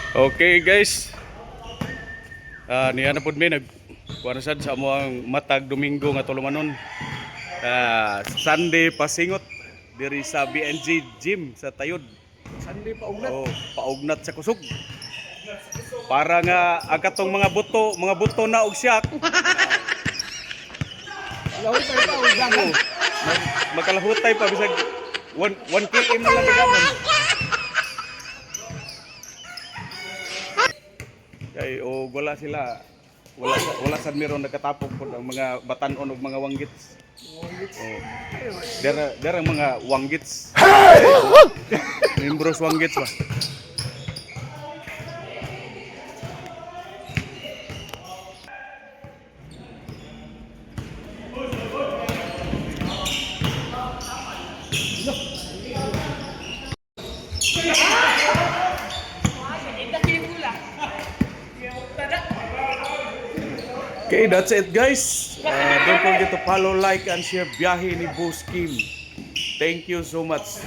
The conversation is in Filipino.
Okay guys, niya na po mi nagkuwarasan sa amuang matag Domingo nga tulumanon. Sunday pasingot diri sa BNG Gym sa Tayod. Sunday pa ugnat. Oh, paugnat sa kusog. Para nga ang katong mga buto na og siyak. Lahoy pa ito, ugangan. Makalahutay pa bisag 1 km na lang gamon. Kay wala sad meron nakatapok pod ang mga batan-on ug mga wanggits. Oh. Dera mga wanggits. Membros wanggits ba. Okay, that's it guys. Don't forget to follow, like, and share Biyahe ni Boss Kim. Thank you so much.